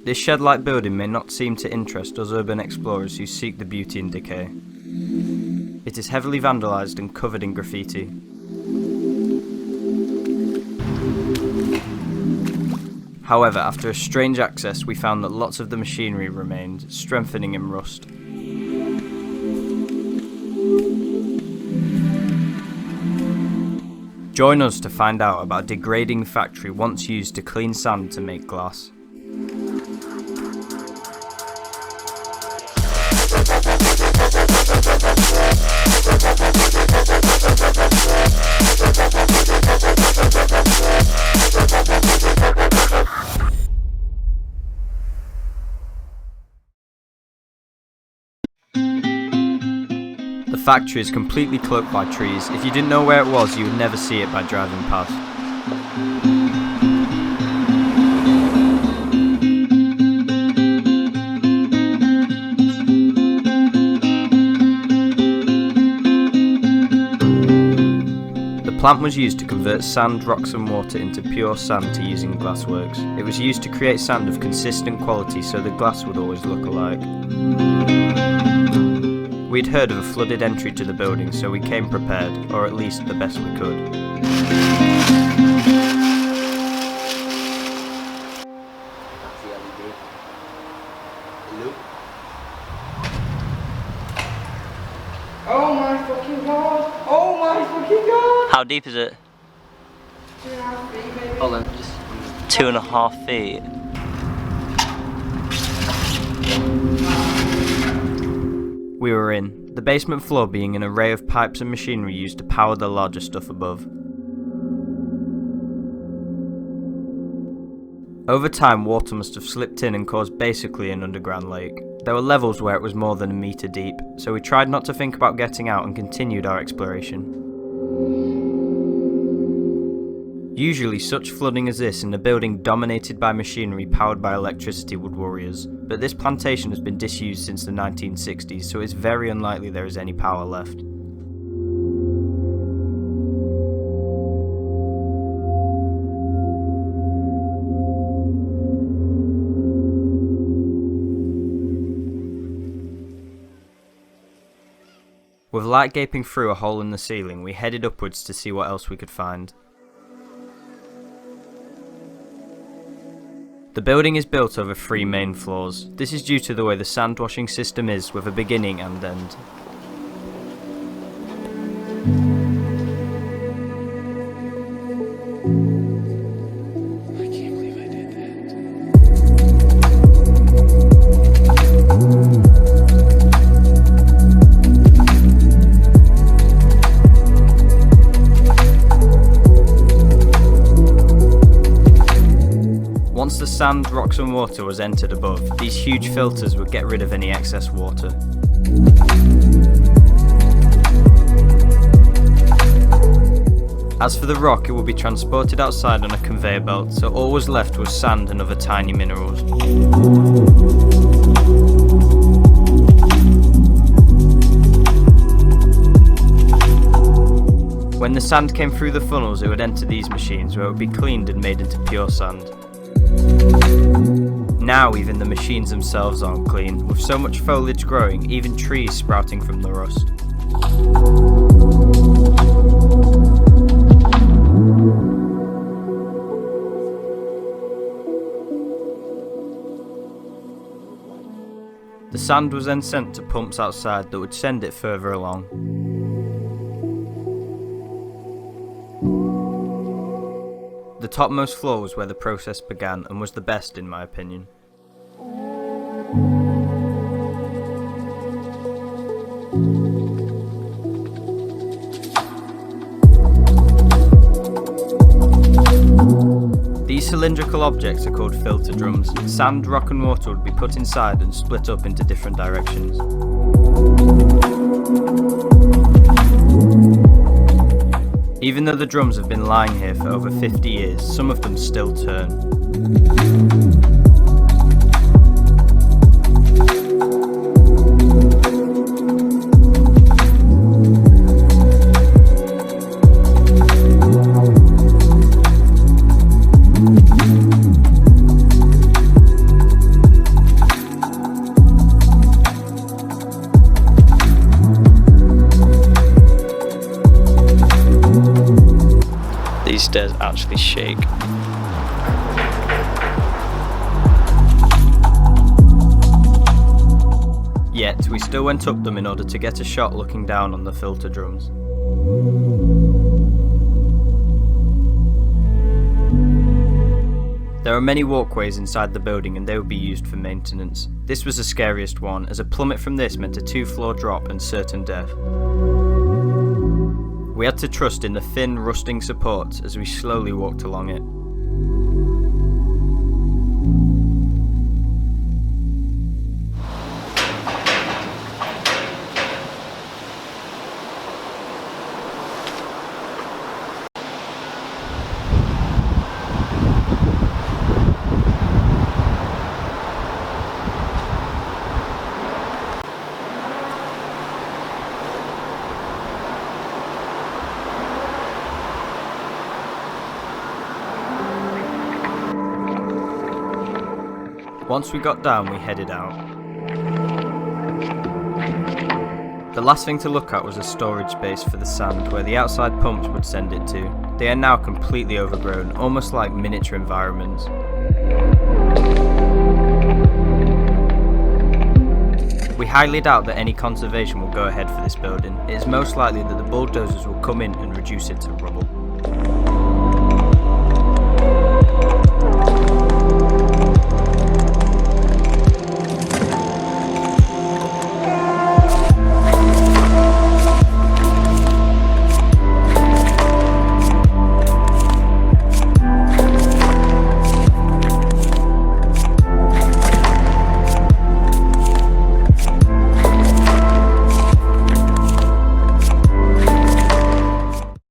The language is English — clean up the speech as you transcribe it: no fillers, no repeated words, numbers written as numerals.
This shed-like building may not seem to interest us urban explorers who seek the beauty in decay. It is heavily vandalised and covered in graffiti. However, after a strange access, we found that lots of the machinery remained, strengthening in rust. Join us to find out about a degrading factory once used to clean sand to make glass. The factory is completely cloaked by trees. If you didn't know where it was, you would never see it by driving past. The plant was used to convert sand, rocks and water into pure sand to use in glassworks. It was used to create sand of consistent quality so the glass would always look alike. We'd heard of a flooded entry to the building, so we came prepared, or at least the best we could. Oh my fucking god! Oh my fucking god! How deep is it? 2.5 feet maybe. Hold on, just 2.5 feet. We were in, the basement floor being an array of pipes and machinery used to power the larger stuff above. Over time, water must have slipped in and caused basically an underground lake. There were levels where it was more than a metre deep, so we tried not to think about getting out and continued our exploration. Usually such flooding as this in a building dominated by machinery powered by electricity would worry us, but this plantation has been disused since the 1960s, so it's very unlikely there is any power left. With light gaping through a hole in the ceiling, we headed upwards to see what else we could find. The building is built over 3 main floors. This is due to the way the sand washing system is, with a beginning and end. I can't believe I did Once the sand, rocks and water was entered above, these huge filters would get rid of any excess water. As for the rock, it would be transported outside on a conveyor belt, so all was left was sand and other tiny minerals. When the sand came through the funnels, it would enter these machines where it would be cleaned and made into pure sand. Now even the machines themselves aren't clean, with so much foliage growing, even trees sprouting from the rust. The sand was then sent to pumps outside that would send it further along. The topmost floor was where the process began and was the best in my opinion. These cylindrical objects are called filter drums. Sand, rock and water would be put inside and split up into different directions. Even though the drums have been lying here for over 50 years, some of them still turn. actually shake. Yet, we still went up them in order to get a shot looking down on the filter drums. There are many walkways inside the building and they would be used for maintenance. This was the scariest one, as a plummet from this meant a 2-floor drop and certain death. We had to trust in the thin, rusting supports as we slowly walked along it. Once we got down, we headed out. The last thing to look at was a storage space for the sand where the outside pumps would send it to. They are now completely overgrown, almost like miniature environments. We highly doubt that any conservation will go ahead for this building. It is most likely that the bulldozers will come in and reduce it to rubble.